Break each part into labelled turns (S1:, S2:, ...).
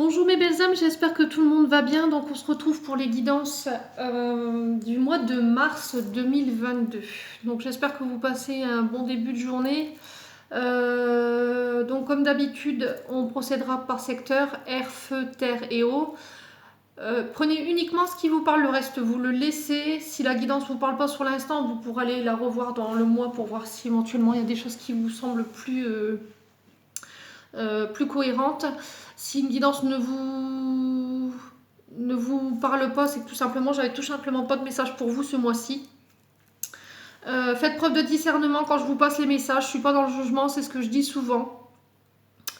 S1: Bonjour mes belles âmes, j'espère que tout le monde va bien. Donc on se retrouve pour les guidances du mois de mars 2022. Donc j'espère que vous passez un bon début de journée. Donc comme d'habitude, on procédera par secteur, air, feu, terre et eau. Prenez uniquement ce qui vous parle, le reste vous le laissez. Si la guidance ne vous parle pas sur l'instant, vous pourrez aller la revoir dans le mois pour voir si éventuellement il y a des choses qui vous semblent plus cohérentes. Si une guidance ne vous parle pas, c'est que tout simplement, j'avais tout simplement pas de message pour vous ce mois-ci. Faites preuve de discernement quand je vous passe les messages. Je suis pas dans le jugement, c'est ce que je dis souvent.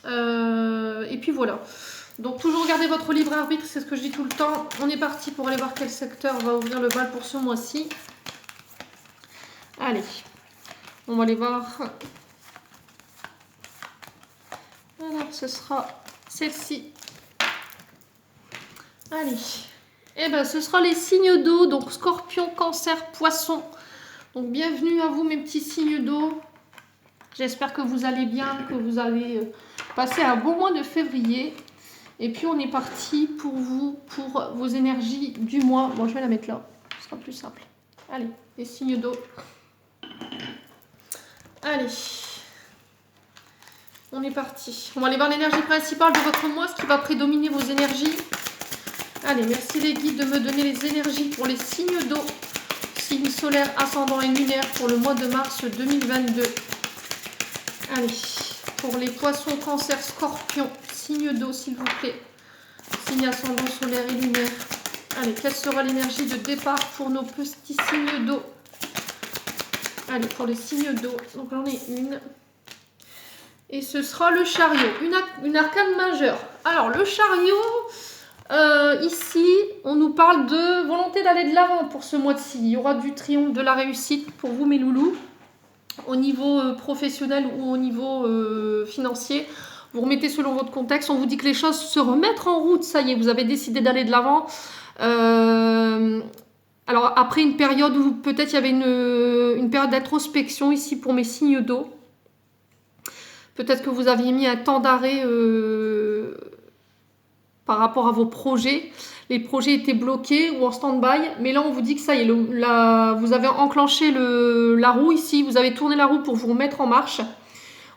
S1: Et puis voilà. Donc toujours gardez votre libre arbitre, c'est ce que je dis tout le temps. On est parti pour aller voir quel secteur va ouvrir le bal pour ce mois-ci. Allez, on va aller voir. Alors, ce sera celle-ci. Allez. Et ben, ce sera les signes d'eau. Donc, Scorpion, Cancer, Poisson. Donc, bienvenue à vous, mes petits signes d'eau. J'espère que vous allez bien, que vous allez passer un bon mois de février. Et puis, on est parti pour vous, pour vos énergies du mois. Bon, je vais la mettre là. Ce sera plus simple. Allez, les signes d'eau. Allez. On est parti. On va aller voir l'énergie principale de votre mois, ce qui va prédominer vos énergies. Allez, merci les guides de me donner les énergies pour les signes d'eau. Signe solaire, ascendant et lunaire pour le mois de mars 2022. Allez, pour les poissons, cancer, scorpion, signe d'eau s'il vous plaît. Signe ascendant solaire et lunaire. Allez, quelle sera l'énergie de départ pour nos petits signes d'eau? Allez, pour les signes d'eau, donc j'en ai une. Et ce sera le chariot, une arcane majeure. Alors, le chariot, ici, on nous parle de volonté d'aller de l'avant pour ce mois-ci. Il y aura du triomphe, de la réussite pour vous, mes loulous, au niveau professionnel ou au niveau financier. Vous remettez selon votre contexte. On vous dit que les choses se remettent en route. Ça y est, vous avez décidé d'aller de l'avant. Alors, après une période où peut-être il y avait une période d'introspection ici pour mes signes d'eau. Peut-être que vous aviez mis un temps d'arrêt par rapport à vos projets. Les projets étaient bloqués ou en stand-by. Mais là, on vous dit que ça y est, vous avez enclenché la roue ici. Vous avez tourné la roue pour vous remettre en marche.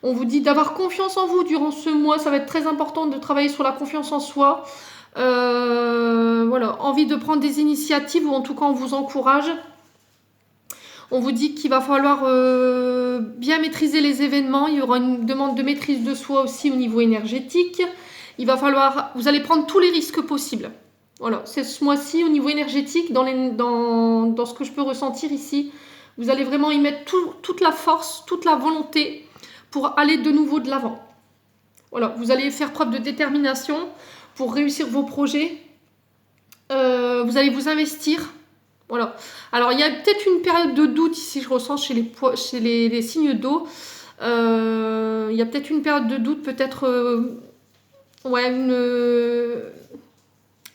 S1: On vous dit d'avoir confiance en vous durant ce mois. Ça va être très important de travailler sur la confiance en soi. Voilà, envie de prendre des initiatives ou en tout cas, on vous encourage. On vous dit qu'il va falloir bien maîtriser les événements. Il y aura une demande de maîtrise de soi aussi au niveau énergétique. Il va falloir, vous allez prendre tous les risques possibles. Voilà, c'est ce mois-ci au niveau énergétique, dans ce que je peux ressentir ici. Vous allez vraiment y mettre toute la force, toute la volonté pour aller de nouveau de l'avant. Voilà, vous allez faire preuve de détermination pour réussir vos projets. Vous allez vous investir. Voilà. Alors, il y a peut-être une période de doute ici, je ressens chez les signes d'eau. Il y a peut-être une période de doute, peut-être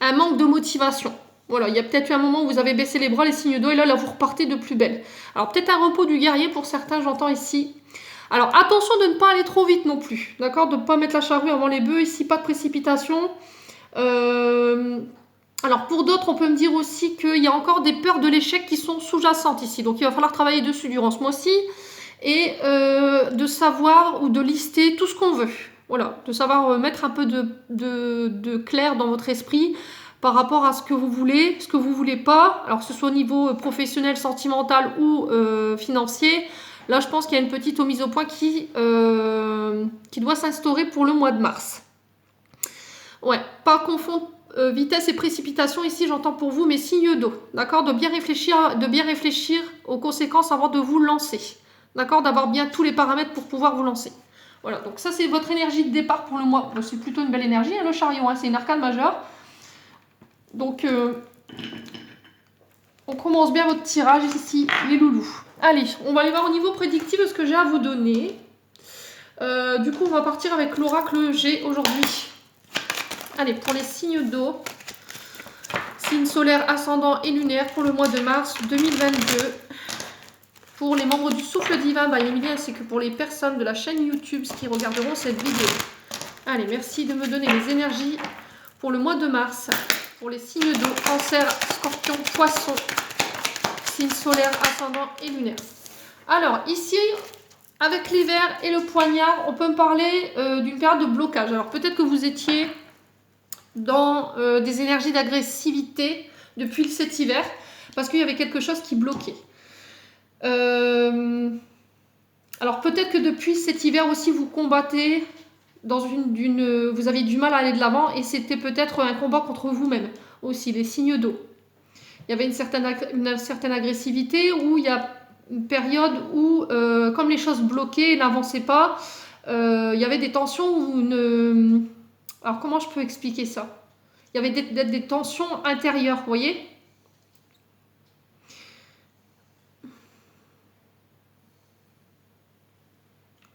S1: un manque de motivation. Voilà, il y a peut-être eu un moment où vous avez baissé les bras, les signes d'eau, et là, vous repartez de plus belle. Alors, peut-être un repos du guerrier pour certains, j'entends ici. Alors, attention de ne pas aller trop vite non plus, d'accord? De ne pas mettre la charrue avant les bœufs, ici, pas de précipitation. Alors pour d'autres, on peut me dire aussi qu'il y a encore des peurs de l'échec qui sont sous-jacentes ici. Donc il va falloir travailler dessus durant ce mois-ci et de savoir ou de lister tout ce qu'on veut. Voilà, de savoir mettre un peu de clair dans votre esprit par rapport à ce que vous voulez, ce que vous voulez pas. Alors que ce soit au niveau professionnel, sentimental ou financier. Là, je pense qu'il y a une petite mise au point qui doit s'instaurer pour le mois de mars. Ouais, pas confondre vitesse et précipitation, ici j'entends pour vous mes signes d'eau, d'accord, de bien réfléchir aux conséquences avant de vous lancer, d'accord, d'avoir bien tous les paramètres pour pouvoir vous lancer. Voilà, donc ça c'est votre énergie de départ pour le mois. C'est plutôt une belle énergie, hein, le chariot, hein, c'est une arcane majeure. Donc on commence bien votre tirage ici, les loulous. Allez, on va aller voir au niveau prédictif ce que j'ai à vous donner. Du coup on va partir avec l'oracle G aujourd'hui. Allez, pour les signes d'eau, signe solaire, ascendant et lunaire pour le mois de mars 2022. Pour les membres du Souffle Divin by Emilie, ainsi que pour les personnes de la chaîne YouTube qui regarderont cette vidéo. Allez, merci de me donner les énergies pour le mois de mars, pour les signes d'eau, Cancer, Scorpion, Poisson, signe solaire, ascendant et lunaire. Alors ici, avec l'hiver et le poignard, on peut me parler d'une période de blocage. Alors peut-être que vous étiez dans des énergies d'agressivité depuis cet hiver, parce qu'il y avait quelque chose qui bloquait. Alors peut-être que depuis cet hiver aussi, vous combattez dans vous avez du mal à aller de l'avant, et c'était peut-être un combat contre vous-même aussi, les signes d'eau. Il y avait une certaine agressivité, où il y a une période où, comme les choses bloquaient et n'avançaient pas, il y avait des tensions ou alors comment je peux expliquer ça? Il y avait des tensions intérieures, vous voyez?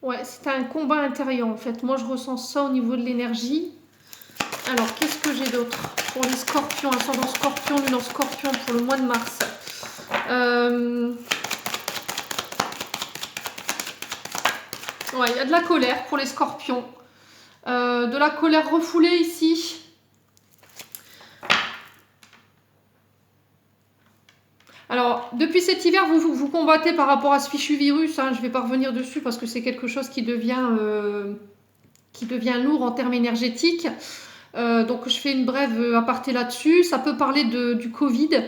S1: Ouais, c'était un combat intérieur en fait. Moi je ressens ça au niveau de l'énergie. Alors qu'est-ce que j'ai d'autre? Pour les scorpions, ascendant scorpion, lune en scorpion pour le mois de mars. Ouais, il y a de la colère pour les scorpions. De la colère refoulée ici. Alors, depuis cet hiver, vous combattez par rapport à ce fichu virus. Hein, je ne vais pas revenir dessus parce que c'est quelque chose qui devient lourd en termes énergétiques. Donc, je fais une brève aparté là-dessus. Ça peut parler du Covid.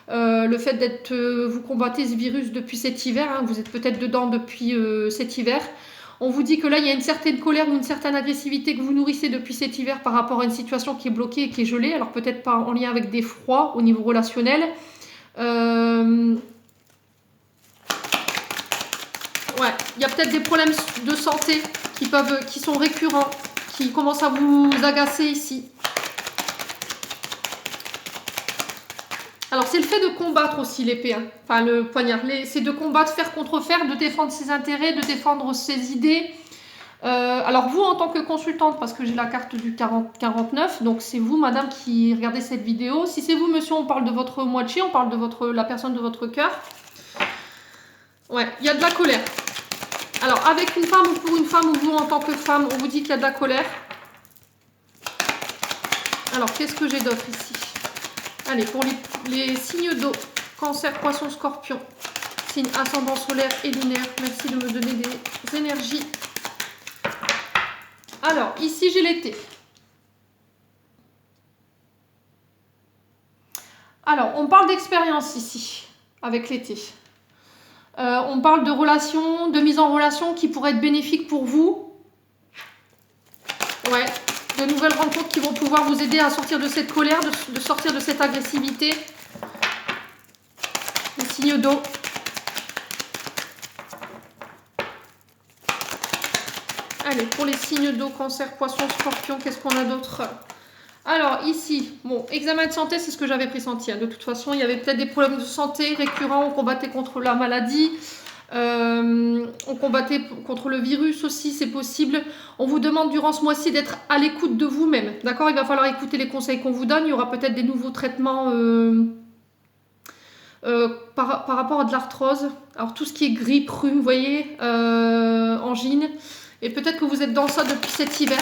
S1: Le fait d'être, vous combattez ce virus depuis cet hiver. Hein, vous êtes peut-être dedans depuis cet hiver. On vous dit que là, il y a une certaine colère ou une certaine agressivité que vous nourrissez depuis cet hiver par rapport à une situation qui est bloquée et qui est gelée. Alors, peut-être pas en lien avec des froids au niveau relationnel. Ouais, il y a peut-être des problèmes de santé qui sont récurrents, qui commencent à vous agacer ici. Alors c'est le fait de combattre aussi l'épée, hein. Enfin le poignard, c'est de combattre, faire contre faire, de défendre ses intérêts, de défendre ses idées. Alors vous en tant que consultante, parce que j'ai la carte du 49, donc c'est vous madame qui regardez cette vidéo. Si c'est vous monsieur, on parle de votre moitié, on parle de la personne de votre cœur. Ouais, il y a de la colère. Alors avec une femme ou pour une femme, ou vous en tant que femme, on vous dit qu'il y a de la colère. Alors qu'est-ce que j'ai d'autre ici? Allez, pour les signes d'eau, Cancer, Poisson, Scorpion, signe ascendant solaire et lunaire, merci de me donner des énergies. Alors, ici, j'ai l'été. Alors, on parle d'expérience ici, avec l'été. On parle de relations, de mise en relation qui pourraient être bénéfiques pour vous. Ouais, de nouvelles rencontres qui vont pouvoir vous aider à sortir de cette colère, de sortir de cette agressivité. Les signes d'eau. Allez, pour les signes d'eau, Cancer, Poisson, Scorpion, qu'est-ce qu'on a d'autre? Alors, ici, bon, examen de santé, c'est ce que j'avais pressenti. Hein. De toute façon, il y avait peut-être des problèmes de santé récurrents. On combattait contre la maladie. On combattait contre le virus aussi, c'est possible. On vous demande durant ce mois-ci d'être à l'écoute de vous-même. D'accord? Il va falloir écouter les conseils qu'on vous donne. Il y aura peut-être des nouveaux traitements par rapport à de l'arthrose. Alors, tout ce qui est grippe, rhume, vous voyez, angine. Et peut-être que vous êtes dans ça depuis cet hiver.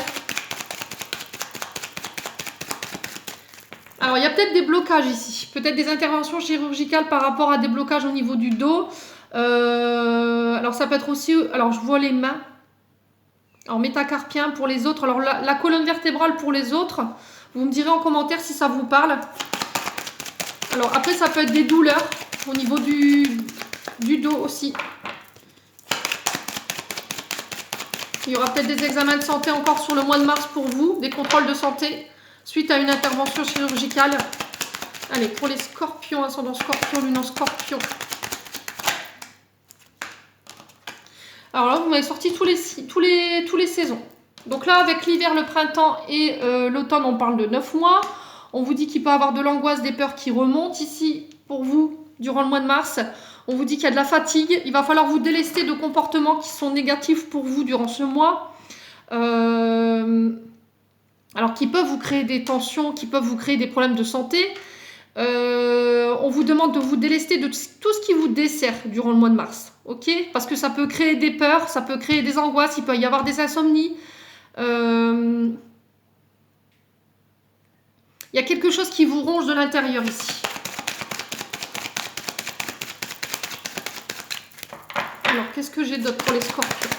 S1: Alors, il y a peut-être des blocages ici. Peut-être des interventions chirurgicales par rapport à des blocages au niveau du dos. Alors, ça peut être aussi... Alors, je vois les mains. Alors, métacarpien pour les autres. Alors, la colonne vertébrale pour les autres. Vous me direz en commentaire si ça vous parle. Alors, après, ça peut être des douleurs au niveau du dos aussi. Il y aura peut-être des examens de santé encore sur le mois de mars pour vous, des contrôles de santé suite à une intervention chirurgicale. Allez, pour les scorpions, ascendant scorpion, lune en scorpion. Alors là, vous m'avez sorti tous les saisons. Donc là, avec l'hiver, le printemps et l'automne, on parle de 9 mois. On vous dit qu'il peut y avoir de l'angoisse, des peurs qui remontent ici pour vous durant le mois de mars. On vous dit qu'il y a de la fatigue. Il va falloir vous délester de comportements qui sont négatifs pour vous durant ce mois. Alors, qui peuvent vous créer des tensions, qui peuvent vous créer des problèmes de santé. On vous demande de vous délester de tout ce qui vous dessert durant le mois de mars. Ok? Parce que ça peut créer des peurs, ça peut créer des angoisses, il peut y avoir des insomnies. Il y a quelque chose qui vous ronge de l'intérieur ici. Alors, qu'est-ce que j'ai d'autre pour les scorpions?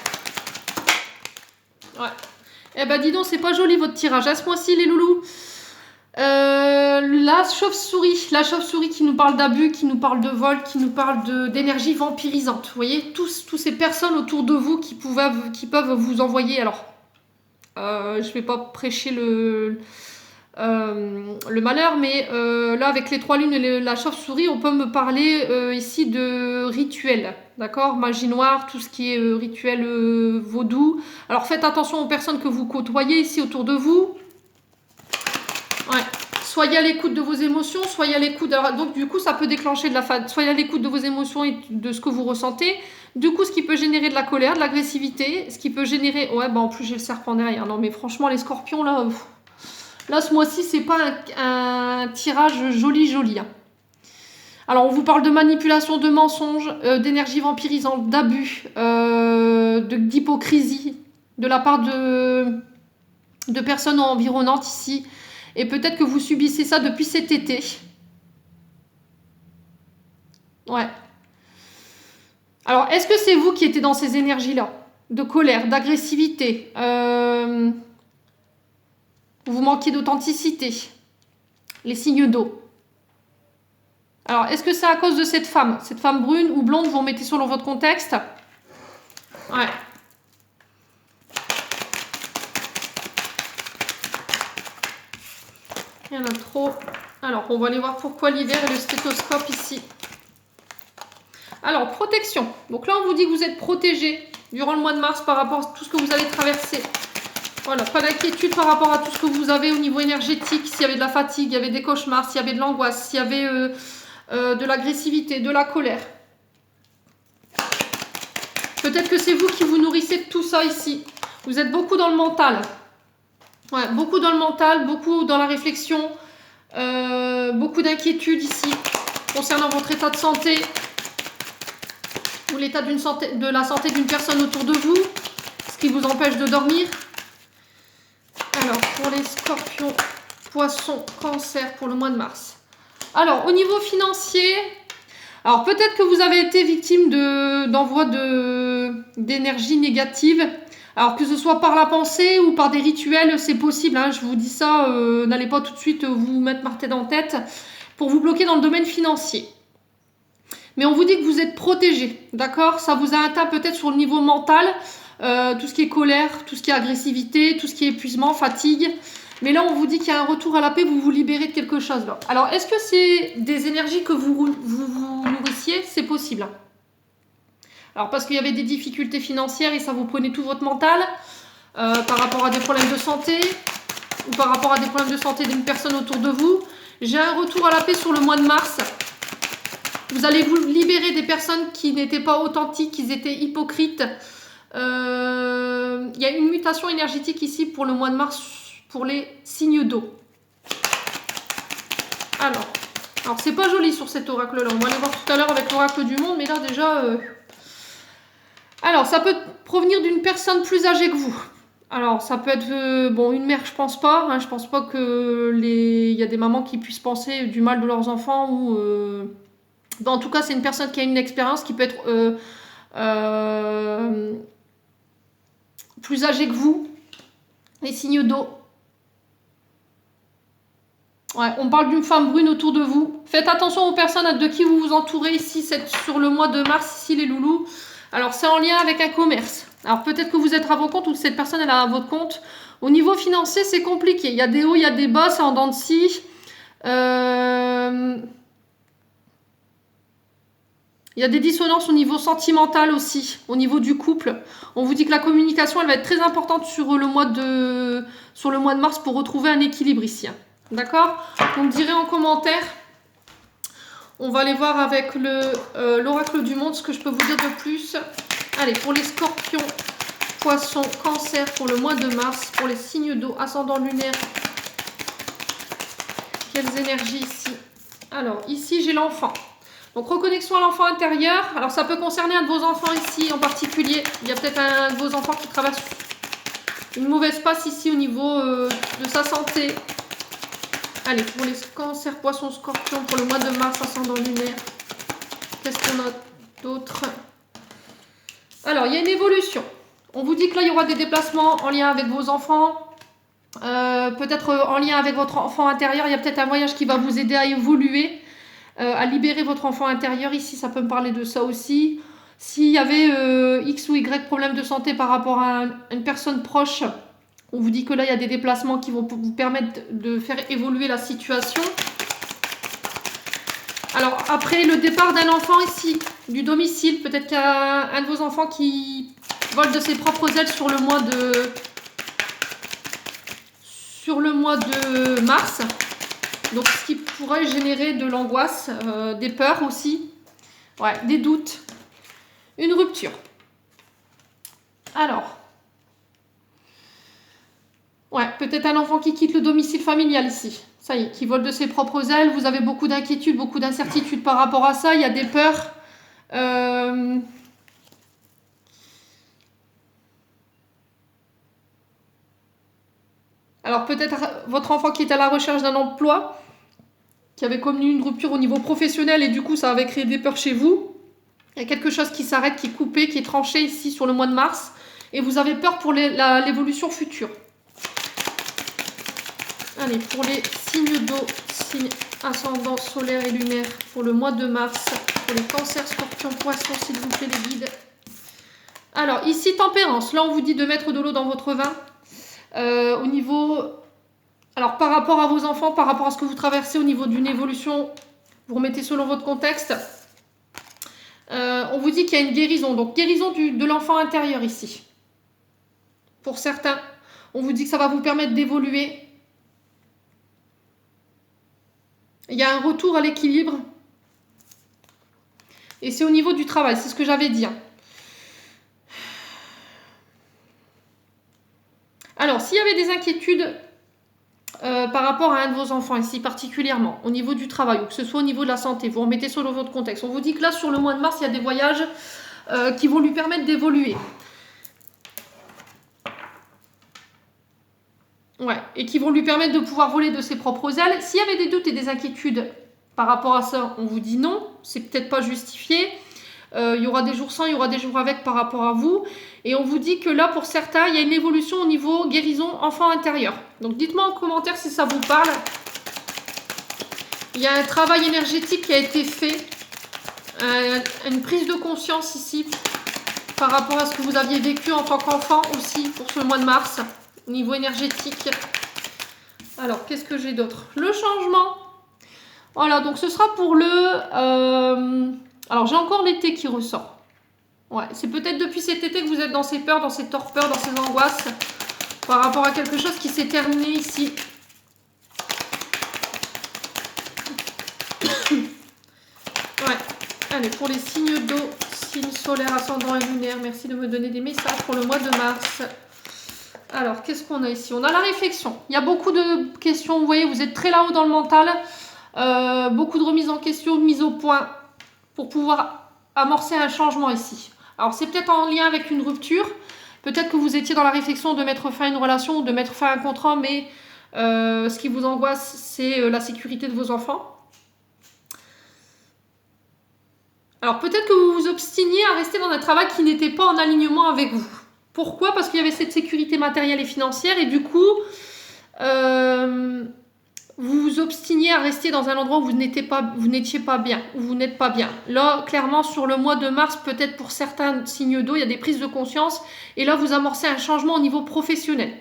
S1: Ouais. Eh ben, dis donc, c'est pas joli votre tirage. À ce mois-ci, les loulous. La chauve-souris qui nous parle d'abus, qui nous parle de vol, qui nous parle d'énergie vampirisante. Vous voyez, tous ces personnes autour de vous qui peuvent vous envoyer. Alors, je vais pas prêcher le malheur, mais là, avec les 3 lunes et la chauve-souris, on peut me parler ici de rituel. D'accord? Magie noire, tout ce qui est rituel vaudou. Alors, faites attention aux personnes que vous côtoyez ici autour de vous. Ouais. Soyez à l'écoute de vos émotions, soyez à l'écoute. Donc, du coup, ça peut déclencher de la fatigue. Soyez à l'écoute de vos émotions et de ce que vous ressentez. Du coup, ce qui peut générer de la colère, de l'agressivité, ce qui peut générer. Ouais, bah en plus, j'ai le serpent derrière. Non, mais franchement, les scorpions, là. Là, ce mois-ci, c'est pas un tirage joli. Hein. Alors, on vous parle de manipulation, de mensonges, d'énergie vampirisante, d'abus, d'hypocrisie de la part de personnes environnantes ici. Et peut-être que vous subissez ça depuis cet été. Ouais. Alors, est-ce que c'est vous qui étiez dans ces énergies-là? De colère, d'agressivité. Vous manquez d'authenticité. Les signes d'eau. Alors, est-ce que c'est à cause de cette femme brune ou blonde, vous remettez sur votre contexte? Ouais. Il y en a trop. Alors, on va aller voir pourquoi l'hiver et le stéthoscope ici. Alors, protection. Donc là, on vous dit que vous êtes protégé durant le mois de mars par rapport à tout ce que vous allez traverser. Voilà, pas d'inquiétude par rapport à tout ce que vous avez au niveau énergétique. S'il y avait de la fatigue, il y avait des cauchemars, s'il y avait de l'angoisse, s'il y avait de l'agressivité, de la colère. Peut-être que c'est vous qui vous nourrissez de tout ça ici. Vous êtes beaucoup dans le mental. Ouais, beaucoup dans le mental, beaucoup dans la réflexion. Beaucoup d'inquiétude ici concernant votre état de santé ou l'état de la santé d'une personne autour de vous, ce qui vous empêche de dormir. Alors, pour les scorpions, poissons, cancer pour le mois de mars. Alors, au niveau financier, alors peut-être que vous avez été victime d'envoi d'énergie négative. Alors, que ce soit par la pensée ou par des rituels, c'est possible. Hein, je vous dis ça, n'allez pas tout de suite vous mettre marté dans la tête pour vous bloquer dans le domaine financier. Mais on vous dit que vous êtes protégé, d'accord? Ça vous a atteint peut-être sur le niveau mental, tout ce qui est colère, tout ce qui est agressivité, tout ce qui est épuisement, fatigue. Mais là, on vous dit qu'il y a un retour à la paix, vous vous libérez de quelque chose là. Alors, est-ce que c'est des énergies que vous nourrissiez? C'est possible. Alors, parce qu'il y avait des difficultés financières et ça vous prenait tout votre mental par rapport à des problèmes de santé ou par rapport à des problèmes de santé d'une personne autour de vous. J'ai un retour à la paix sur le mois de mars. Vous allez vous libérer des personnes qui n'étaient pas authentiques, qui étaient hypocrites. Il y a une mutation énergétique ici pour le mois de mars pour les signes d'eau. Alors c'est pas joli sur cet oracle-là. On va aller voir tout à l'heure avec l'oracle du monde, mais là déjà... Alors, ça peut provenir d'une personne plus âgée que vous. Alors, ça peut être... bon, une mère, je pense pas. Hein, je pense pas que il y a des mamans qui puissent penser du mal de leurs enfants ou... Bon, en tout cas, c'est une personne qui a une expérience qui peut être plus âgée que vous. Les signes d'eau. Ouais, on parle d'une femme brune autour de vous. Faites attention aux personnes de qui vous vous entourez ici, sur le mois de mars, ici les loulous. Alors, c'est en lien avec un commerce. Alors, peut-être que vous êtes à votre compte ou que cette personne elle a à votre compte. Au niveau financier, c'est compliqué. Il y a des hauts, il y a des bas, c'est en dents de scie. Il y a des dissonances au niveau sentimental aussi, au niveau du couple. On vous dit que la communication, elle va être très importante sur le mois de mars pour retrouver un équilibre ici. D'accord? Vous me direz en commentaire. On va aller voir avec l'oracle du monde ce que je peux vous dire de plus. Allez, pour les scorpions, poissons, cancer pour le mois de mars, pour les signes d'eau, ascendant lunaire. Quelles énergies ici? Alors, ici, j'ai l'enfant. Donc, reconnexion à l'enfant intérieur. Alors, ça peut concerner un de vos enfants ici en particulier. Il y a peut-être un de vos enfants qui traverse une mauvaise passe ici au niveau de sa santé. Allez, pour les cancers, poissons, scorpions, pour le mois de mars, ascendant lunaire. Qu'est-ce qu'on a d'autre? Alors, il y a une évolution. On vous dit que là, il y aura des déplacements en lien avec vos enfants. Peut-être en lien avec votre enfant intérieur. Il y a peut-être un voyage qui va vous aider à évoluer, à libérer votre enfant intérieur. Ici, ça peut me parler de ça aussi. S'il y avait X ou Y problème de santé par rapport à une personne proche, on vous dit que là, il y a des déplacements qui vont vous permettre de faire évoluer la situation. Alors, après le départ d'un enfant ici, du domicile, peut-être qu'il y a un de vos enfants qui vole de ses propres ailes sur le mois de mars. Donc, ce qui pourrait générer de l'angoisse, des peurs aussi, ouais, des doutes, une rupture. Alors, ouais, peut-être un enfant qui quitte le domicile familial ici. Ça y est, qui vole de ses propres ailes. Vous avez beaucoup d'inquiétudes, beaucoup d'incertitudes par rapport à ça. Il y a des peurs. Alors peut-être votre enfant qui est à la recherche d'un emploi, qui avait connu une rupture au niveau professionnel et du coup ça avait créé des peurs chez vous. Il y a quelque chose qui s'arrête, qui est coupé, qui est tranché ici sur le mois de mars. Et vous avez peur pour l'évolution future. Allez, pour les signes d'eau, signes ascendant solaire et lunaire, pour le mois de mars, pour les cancers, scorpions, poissons, s'il vous plaît, les guides. Alors, ici, tempérance. Là, on vous dit de mettre de l'eau dans votre vin. Au niveau... Alors, par rapport à vos enfants, par rapport à ce que vous traversez au niveau d'une évolution, vous remettez selon votre contexte. On vous dit qu'il y a une guérison. Donc, guérison de l'enfant intérieur ici. Pour certains, on vous dit que ça va vous permettre d'évoluer. Il y a un retour à l'équilibre. Et c'est au niveau du travail, c'est ce que j'avais dit. Alors, s'il y avait des inquiétudes par rapport à un de vos enfants ici particulièrement, au niveau du travail, ou que ce soit au niveau de la santé, vous remettez selon votre contexte. On vous dit que là, sur le mois de mars, il y a des voyages qui vont lui permettre d'évoluer. Ouais, et qui vont lui permettre de pouvoir voler de ses propres ailes. S'il y avait des doutes et des inquiétudes par rapport à ça, on vous dit non, c'est peut-être pas justifié. Il y aura des jours sans, il y aura des jours avec par rapport à vous. Et on vous dit que là, pour certains, il y a une évolution au niveau guérison enfant intérieur. Donc dites-moi en commentaire si ça vous parle. Il y a un travail énergétique qui a été fait. Une prise de conscience ici par rapport à ce que vous aviez vécu en tant qu'enfant aussi pour ce mois de mars. Au niveau énergétique. Alors, qu'est-ce que j'ai d'autre? Le changement. Voilà, donc ce sera pour le... Alors, j'ai encore l'été qui ressort. Ouais, c'est peut-être depuis cet été que vous êtes dans ces peurs, dans ces torpeurs, dans ces angoisses. Par rapport à quelque chose qui s'est terminé ici. Ouais. Allez, pour les signes d'eau, signes solaires, ascendant et lunaire, merci de me donner des messages pour le mois de mars. Alors, qu'est-ce qu'on a ici? On a la réflexion. Il y a beaucoup de questions. Vous voyez, vous êtes très là-haut dans le mental. Beaucoup de remises en question, de mise au point pour pouvoir amorcer un changement ici. Alors, c'est peut-être en lien avec une rupture. Peut-être que vous étiez dans la réflexion de mettre fin à une relation ou de mettre fin à un contrat, mais ce qui vous angoisse, c'est la sécurité de vos enfants. Alors, peut-être que vous vous obstiniez à rester dans un travail qui n'était pas en alignement avec vous. Pourquoi? Parce qu'il y avait cette sécurité matérielle et financière et du coup, vous vous obstiniez à rester dans un endroit où vous n'étiez pas bien, où vous n'êtes pas bien. Là, clairement, sur le mois de mars, peut-être pour certains signes d'eau, il y a des prises de conscience et là, vous amorcez un changement au niveau professionnel.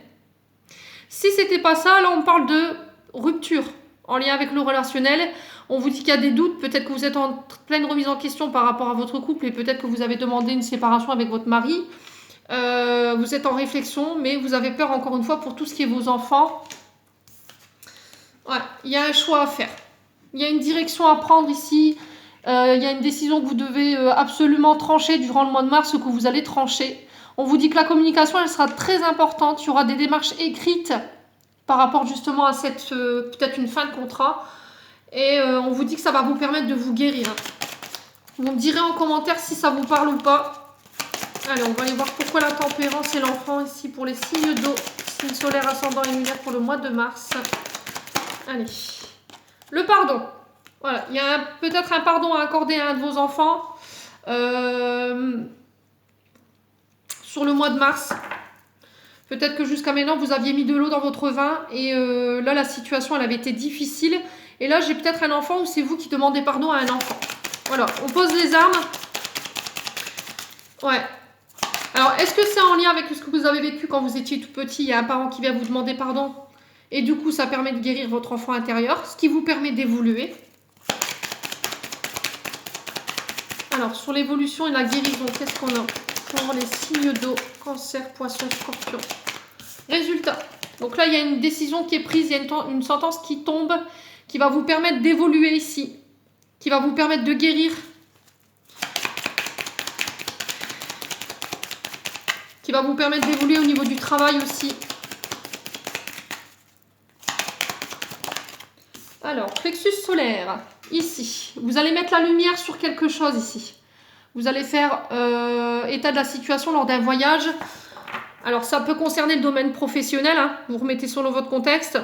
S1: Si c'était pas ça, là, on parle de rupture en lien avec le relationnel. On vous dit qu'il y a des doutes, peut-être que vous êtes en pleine remise en question par rapport à votre couple et peut-être que vous avez demandé une séparation avec votre mari. Vous êtes en réflexion, mais vous avez peur encore une fois pour tout ce qui est vos enfants. Ouais, il y a un choix à faire. Il y a une direction à prendre ici. Il y a une décision que vous devez absolument trancher durant le mois de mars, que vous allez trancher. On vous dit que la communication, elle sera très importante. Il y aura des démarches écrites par rapport justement à cette peut-être une fin de contrat. Et on vous dit que ça va vous permettre de vous guérir. Vous me direz en commentaire si ça vous parle ou pas. Allez, on va aller voir pourquoi la tempérance et l'enfant ici pour les signes d'eau, signes solaires, ascendant et lunaire pour le mois de mars. Allez. Le pardon. Voilà, il y a peut-être un pardon à accorder à un de vos enfants sur le mois de mars. Peut-être que jusqu'à maintenant, vous aviez mis de l'eau dans votre vin et là, la situation, elle avait été difficile. Et là, j'ai peut-être un enfant ou c'est vous qui demandez pardon à un enfant. Voilà, on pose les armes. Ouais. Alors, est-ce que c'est en lien avec ce que vous avez vécu quand vous étiez tout petit? Il y a un parent qui vient vous demander pardon. Et du coup, ça permet de guérir votre enfant intérieur, ce qui vous permet d'évoluer. Alors, sur l'évolution et la guérison, qu'est-ce qu'on a pour les signes d'eau, cancer, poisson, scorpion? Résultat. Donc là, il y a une décision qui est prise, il y a une sentence qui tombe, qui va vous permettre d'évoluer ici, qui va vous permettre de guérir, qui va vous permettre d'évoluer au niveau du travail aussi. Alors, plexus solaire, ici. Vous allez mettre la lumière sur quelque chose ici. Vous allez faire état de la situation lors d'un voyage. Alors, ça peut concerner le domaine professionnel, hein. Vous remettez selon votre contexte.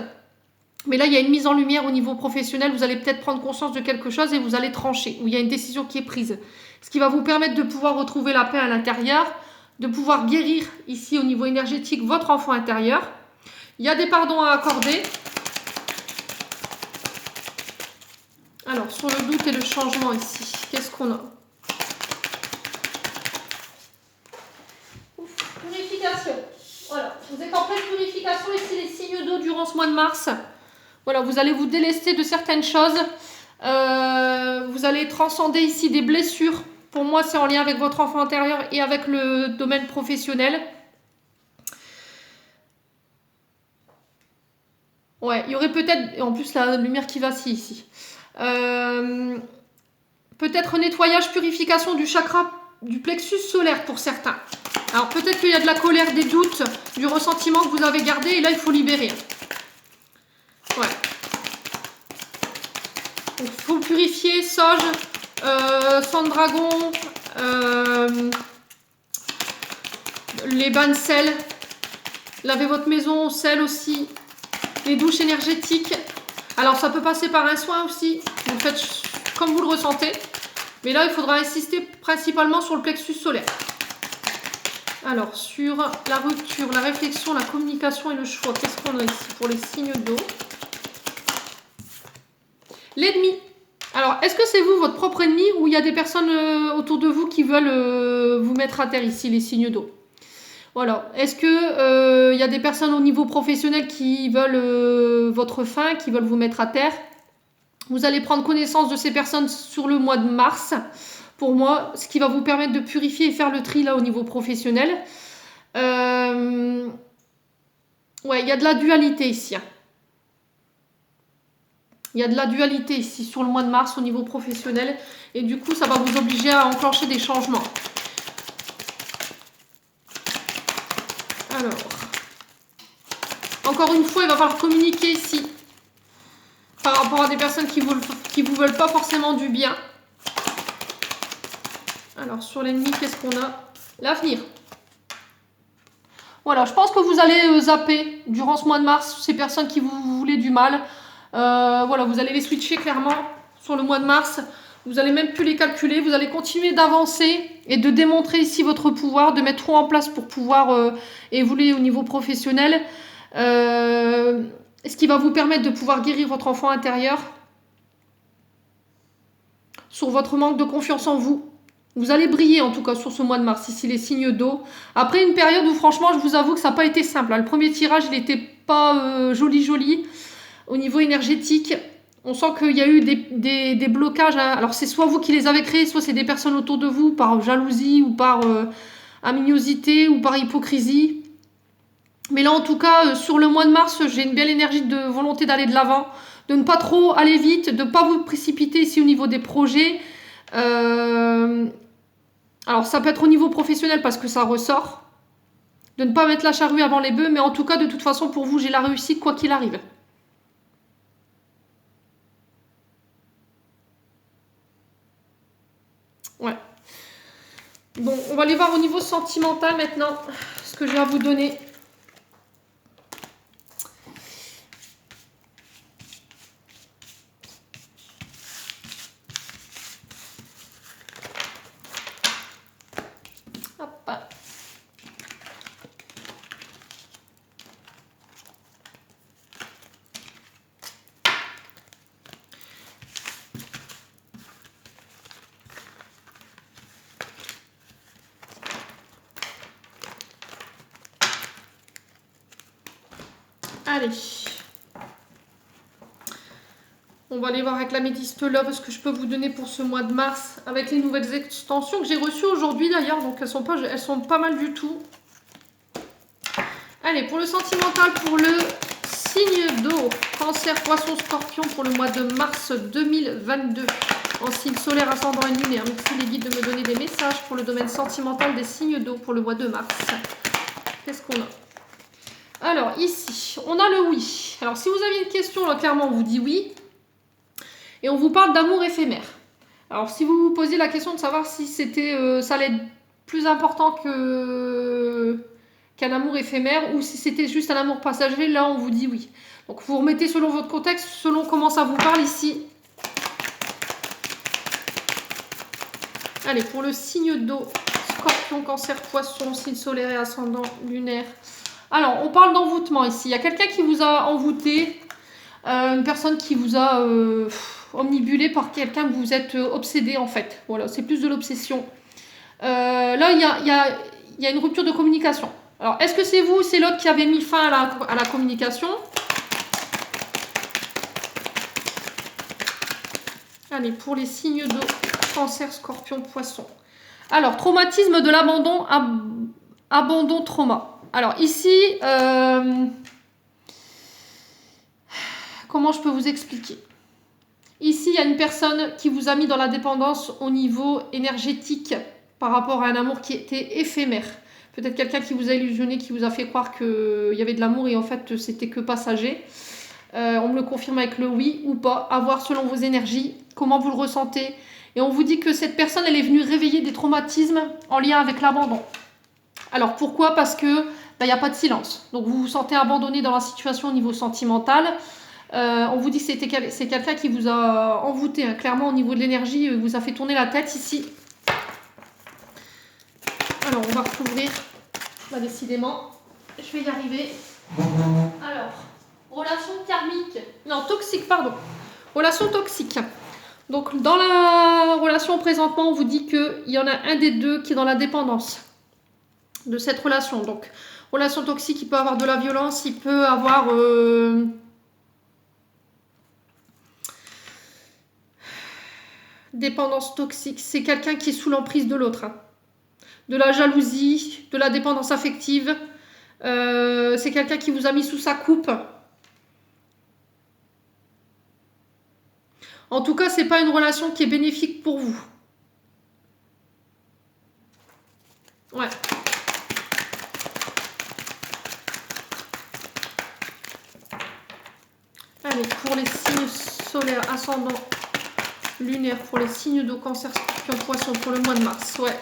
S1: Mais là, il y a une mise en lumière au niveau professionnel. Vous allez peut-être prendre conscience de quelque chose et vous allez trancher. Ou il y a une décision qui est prise. Ce qui va vous permettre de pouvoir retrouver la paix à l'intérieur, de pouvoir guérir ici au niveau énergétique votre enfant intérieur. Il y a des pardons à accorder. Alors, sur le doute et le changement ici, qu'est-ce qu'on a? Purification. Voilà, vous êtes en pleine purification ici, les signes d'eau durant ce mois de mars. Voilà, vous allez vous délester de certaines choses. Vous allez transcender ici des blessures. Pour moi, c'est en lien avec votre enfant intérieur et avec le domaine professionnel. Ouais, il y aurait peut-être, en plus la lumière qui vacille ici. Peut-être nettoyage, purification du chakra du plexus solaire pour certains. Alors peut-être qu'il y a de la colère, des doutes, du ressentiment que vous avez gardé et là il faut libérer. Ouais. Il faut purifier, sauge, sang de dragon, les bains de sel, lavez votre maison au sel aussi, les douches énergétiques. Alors ça peut passer par un soin aussi, vous faites comme vous le ressentez. Mais là, il faudra insister principalement sur le plexus solaire. Alors, sur la rupture, la réflexion, la communication et le choix, qu'est-ce qu'on a ici pour les signes d'eau? L'ennemi. Alors, est-ce que c'est vous, votre propre ennemi, ou il y a des personnes autour de vous qui veulent vous mettre à terre ici, les signes d'eau? Voilà. Est-ce que il y a des personnes au niveau professionnel qui veulent votre fin, qui veulent vous mettre à terre? Vous allez prendre connaissance de ces personnes sur le mois de mars, pour moi, ce qui va vous permettre de purifier et faire le tri là au niveau professionnel. Ouais, il y a de la dualité ici. Il y a de la dualité ici sur le mois de mars au niveau professionnel. Et du coup, ça va vous obliger à enclencher des changements. Alors, encore une fois, il va falloir communiquer ici. Par rapport à des personnes qui vous veulent pas forcément du bien. Alors, sur l'ennemi, qu'est-ce qu'on a? L'avenir. Voilà, je pense que vous allez zapper durant ce mois de mars ces personnes qui vous voulaient du mal. Voilà, vous allez les switcher clairement sur le mois de mars. Vous n'allez même plus les calculer. Vous allez continuer d'avancer et de démontrer ici votre pouvoir, de mettre tout en place pour pouvoir évoluer au niveau professionnel. Ce qui va vous permettre de pouvoir guérir votre enfant intérieur sur votre manque de confiance en vous. Vous allez briller en tout cas sur ce mois de mars, ici les signes d'eau. Après une période où franchement, je vous avoue que ça n'a pas été simple. Le premier tirage, il n'était pas joli au niveau énergétique. On sent qu'il y a eu des blocages. Hein. Alors c'est soit vous qui les avez créés, soit c'est des personnes autour de vous par jalousie ou par aminosité ou par hypocrisie. Mais là, en tout cas, sur le mois de mars, j'ai une belle énergie de volonté d'aller de l'avant, de ne pas trop aller vite, de ne pas vous précipiter ici au niveau des projets. Alors, ça peut être au niveau professionnel parce que ça ressort. De ne pas mettre la charrue avant les bœufs, mais en tout cas, de toute façon, pour vous, j'ai la réussite quoi qu'il arrive. Ouais. Bon, on va aller voir au niveau sentimental maintenant, ce que j'ai à vous donner. Allez. On va aller voir avec l'améthyste Love ce que je peux vous donner pour ce mois de mars avec les nouvelles extensions que j'ai reçues aujourd'hui d'ailleurs. Donc elles sont pas mal du tout. Allez, pour le sentimental, pour le signe d'eau, Cancer, Poisson, Scorpion pour le mois de mars 2022. En signe solaire, ascendant et lunaire. Merci les guides de me donner des messages pour le domaine sentimental des signes d'eau pour le mois de mars. Qu'est-ce qu'on a? Alors ici, on a le oui. Alors si vous aviez une question, là clairement on vous dit oui. Et on vous parle d'amour éphémère. Alors si vous vous posez la question de savoir si c'était, ça allait être plus important qu'un amour éphémère ou si c'était juste un amour passager, là on vous dit oui. Donc vous remettez selon votre contexte, selon comment ça vous parle ici. Allez, pour le signe d'eau, Scorpion, Cancer, Poisson, signe solaire et ascendant lunaire. Alors, on parle d'envoûtement ici. Il y a quelqu'un qui vous a envoûté, une personne qui vous a omnibulé par quelqu'un que vous êtes obsédé en fait. Voilà, c'est plus de l'obsession. Là, il y a une rupture de communication. Alors, est-ce que c'est vous ou c'est l'autre qui avait mis fin à la communication? Allez, pour les signes d'eau, Cancer, Scorpion, Poisson. Alors, traumatisme de l'abandon, abandon, trauma. Alors, ici, comment je peux vous expliquer? Ici, il y a une personne qui vous a mis dans la dépendance au niveau énergétique par rapport à un amour qui était éphémère. Peut-être quelqu'un qui vous a illusionné, qui vous a fait croire qu'il y avait de l'amour et en fait, c'était que passager. On me le confirme avec le oui ou pas. À voir selon vos énergies, comment vous le ressentez. Et on vous dit que cette personne, elle est venue réveiller des traumatismes en lien avec l'abandon. Alors pourquoi? Parce que il n'y a pas de silence. Donc vous vous sentez abandonné dans la situation au niveau sentimental. On vous dit que c'est quelqu'un qui vous a envoûté, hein, clairement au niveau de l'énergie, vous a fait tourner la tête ici. Alors on va recouvrir, bah, décidément, je vais y arriver. Alors, relation karmique, non toxique, pardon. Relation toxique. Donc dans la relation présentement, on vous dit qu'il y en a un des deux qui est dans la dépendance de cette relation. Donc relation toxique, il peut avoir de la violence, il peut avoir dépendance toxique. C'est quelqu'un qui est sous l'emprise de l'autre, hein. De la jalousie, de la dépendance affective. C'est quelqu'un qui vous a mis sous sa coupe. En tout cas, c'est pas une relation qui est bénéfique pour vous. Ouais. Allez, pour les signes solaires, ascendant, lunaire, pour les signes d'eau, Cancer, Scorpion, Poisson, pour le mois de mars. Ouais.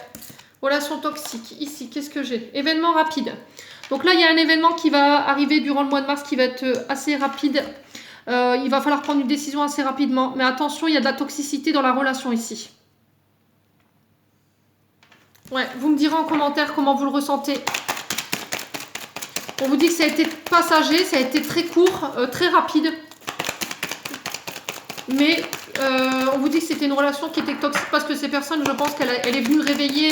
S1: Relation toxique. Ici, qu'est-ce que j'ai? Événement rapide. Donc là, il y a un événement qui va arriver durant le mois de mars qui va être assez rapide. Il va falloir prendre une décision assez rapidement. Mais attention, il y a de la toxicité dans la relation ici. Ouais, vous me direz en commentaire comment vous le ressentez. On vous dit que ça a été passager, ça a été très court, très rapide. Mais on vous dit que c'était une relation qui était toxique parce que ces personnes, je pense qu'elle est venue réveiller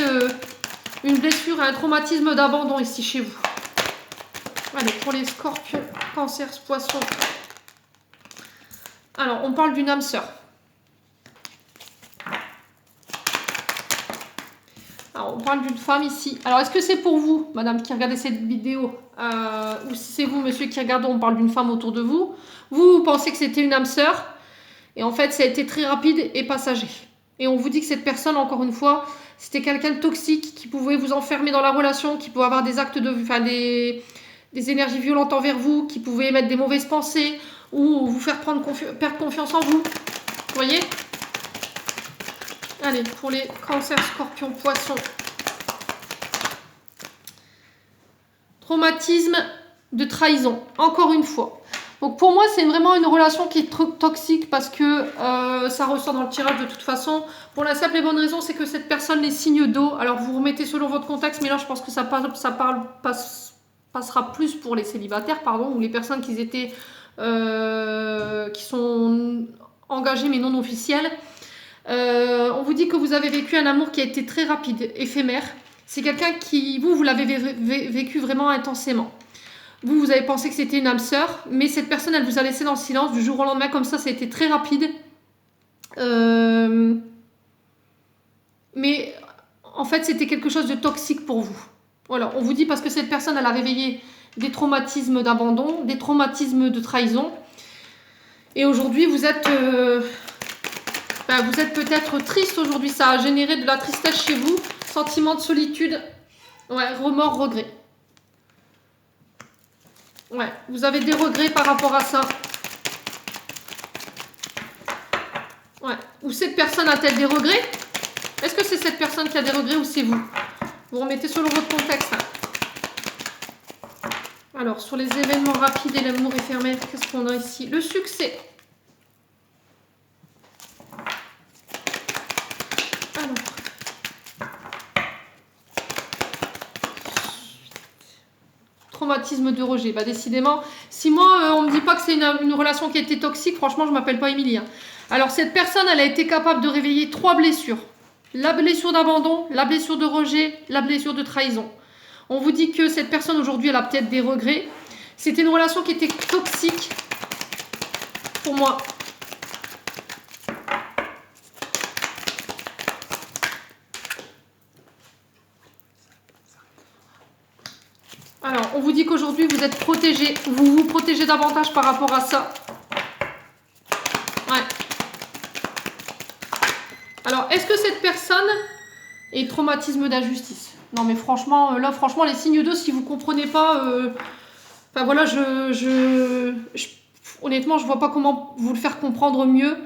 S1: une blessure et un traumatisme d'abandon ici chez vous. Allez, pour les scorpions, Cancer, Poisson. Alors, on parle d'une âme sœur. Alors, on parle d'une femme ici. Alors, est-ce que c'est pour vous, madame, qui regardez cette vidéo ou si c'est vous, monsieur, qui regardez, on parle d'une femme autour de vous. Vous pensez que c'était une âme sœur. Et en fait, ça a été très rapide et passager. Et on vous dit que cette personne, encore une fois, c'était quelqu'un de toxique qui pouvait vous enfermer dans la relation, qui pouvait avoir des actes de... Enfin, des énergies violentes envers vous, qui pouvaient émettre des mauvaises pensées ou vous faire perdre confiance en vous. Vous voyez? Allez, pour les Cancers, Scorpions, Poissons. Traumatisme de trahison, encore une fois. Donc pour moi, c'est vraiment une relation qui est trop toxique parce que ça ressort dans le tirage de toute façon. Pour la simple et bonne raison, c'est que cette personne, les signes d'eau, alors vous remettez selon votre contexte, mais là je pense que ça passera plus pour les célibataires, pardon, ou les personnes qui étaient, qui sont engagées mais non officielles. On vous dit que vous avez vécu un amour qui a été très rapide, éphémère. C'est quelqu'un qui, vous l'avez vécu vraiment intensément. Vous avez pensé que c'était une âme sœur, mais cette personne, elle vous a laissé dans le silence du jour au lendemain, comme ça a été très rapide. Mais en fait, c'était quelque chose de toxique pour vous. Voilà, on vous dit parce que cette personne, elle a réveillé des traumatismes d'abandon, des traumatismes de trahison. Et aujourd'hui, vous êtes peut-être triste aujourd'hui. Ça a généré de la tristesse chez vous, sentiment de solitude, ouais, remords, regrets. Ouais, vous avez des regrets par rapport à ça. Ouais, ou cette personne a-t-elle des regrets? Est-ce que c'est cette personne qui a des regrets ou c'est vous? Vous remettez selon votre contexte. Alors, sur les événements rapides et l'amour éphémère, qu'est-ce qu'on a ici? Le succès. Alors. Traumatisme de rejet. Bah, décidément, si moi, on ne me dit pas que c'est une relation qui a été toxique, franchement, je ne m'appelle pas Émilie. Hein. Alors, cette personne, elle a été capable de réveiller 3 blessures. La blessure d'abandon, la blessure de rejet, la blessure de trahison. On vous dit que cette personne, aujourd'hui, elle a peut-être des regrets. C'était une relation qui était toxique pour moi. Alors, on vous dit qu'aujourd'hui, vous êtes protégé. Vous vous protégez davantage par rapport à ça. Ouais. Alors, est-ce que cette personne est traumatisme d'injustice? Non, mais franchement, là, franchement, les signes d'eau, si vous ne comprenez pas... Enfin, voilà, honnêtement, je ne vois pas comment vous le faire comprendre mieux.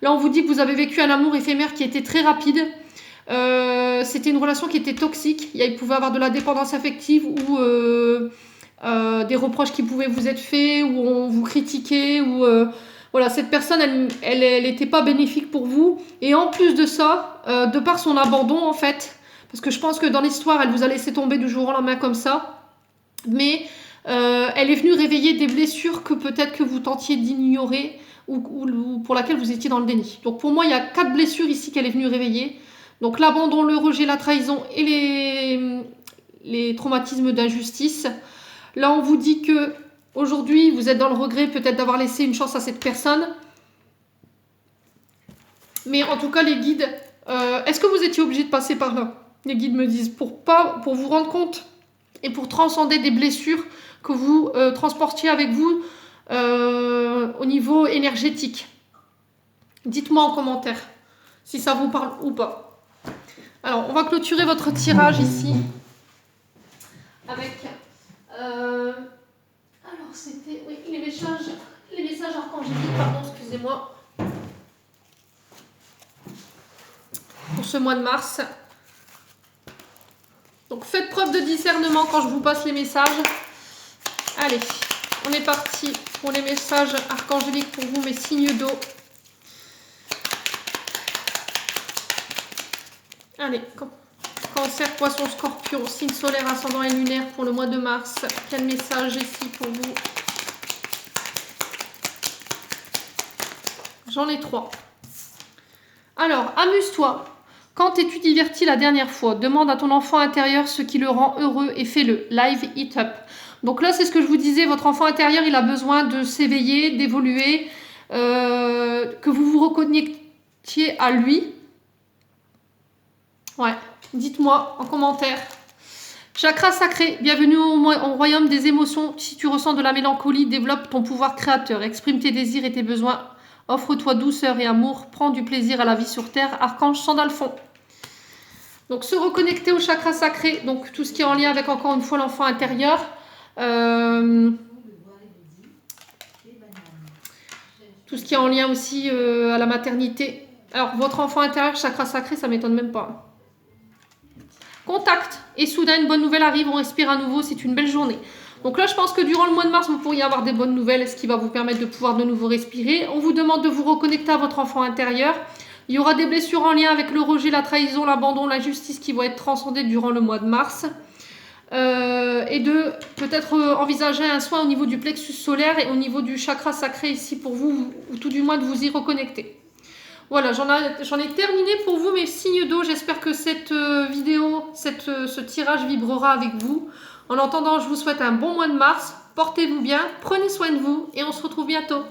S1: Là, on vous dit que vous avez vécu un amour éphémère qui était très rapide. C'était une relation qui était toxique. Il pouvait y avoir de la dépendance affective ou des reproches qui pouvaient vous être faits, ou on vous critiquait, ou voilà, cette personne, elle n'était pas bénéfique pour vous. Et en plus de ça, de par son abandon en fait, parce que je pense que dans l'histoire, elle vous a laissé tomber du jour au lendemain comme ça, mais elle est venue réveiller des blessures que peut-être que vous tentiez d'ignorer ou pour laquelle vous étiez dans le déni. Donc pour moi, il y a 4 blessures ici qu'elle est venue réveiller. Donc l'abandon, le rejet, la trahison et les traumatismes d'injustice. Là, on vous dit que aujourd'hui, vous êtes dans le regret peut-être d'avoir laissé une chance à cette personne. Mais en tout cas, les guides, est-ce que vous étiez obligé de passer par là? Les guides me disent pour vous rendre compte et pour transcender des blessures que vous transportiez avec vous au niveau énergétique. Dites-moi en commentaire si ça vous parle ou pas. Alors, on va clôturer votre tirage ici avec... alors, c'était... Oui, les messages archangéliques, pardon, excusez-moi. Pour ce mois de mars. Donc, faites preuve de discernement quand je vous passe les messages. Allez, on est parti pour les messages archangéliques pour vous, mes signes d'eau. Allez, Cancer, Poisson, Scorpion, signe solaire, ascendant et lunaire pour le mois de mars. Quel message ici pour vous? J'en ai 3. Alors, amuse-toi. Quand t'es-tu diverti la dernière fois? Demande à ton enfant intérieur ce qui le rend heureux et fais-le. Live it up. Donc là, c'est ce que je vous disais. Votre enfant intérieur, il a besoin de s'éveiller, d'évoluer, que vous vous reconnectiez à lui. Ouais, dites-moi en commentaire. Chakra sacré, bienvenue au royaume des émotions. Si tu ressens de la mélancolie, développe ton pouvoir créateur. Exprime tes désirs et tes besoins. Offre-toi douceur et amour. Prends du plaisir à la vie sur terre. Archange Sandalphon. Donc, se reconnecter au chakra sacré. Donc, tout ce qui est en lien avec, encore une fois, l'enfant intérieur. Tout ce qui est en lien aussi à la maternité. Alors, votre enfant intérieur, chakra sacré, ça ne m'étonne même pas. Contact. Et soudain, une bonne nouvelle arrive, on respire à nouveau, c'est une belle journée. Donc là, je pense que durant le mois de mars, vous pourriez avoir des bonnes nouvelles, ce qui va vous permettre de pouvoir de nouveau respirer. On vous demande de vous reconnecter à votre enfant intérieur. Il y aura des blessures en lien avec le rejet, la trahison, l'abandon, l'injustice qui vont être transcendées durant le mois de mars. Et de peut-être envisager un soin au niveau du plexus solaire et au niveau du chakra sacré ici pour vous, ou tout du moins de vous y reconnecter. Voilà, j'en ai terminé pour vous mes signes d'eau. J'espère que cette vidéo, ce tirage vibrera avec vous. En attendant, je vous souhaite un bon mois de mars. portez-vous bien, prenez soin de vous et on se retrouve bientôt.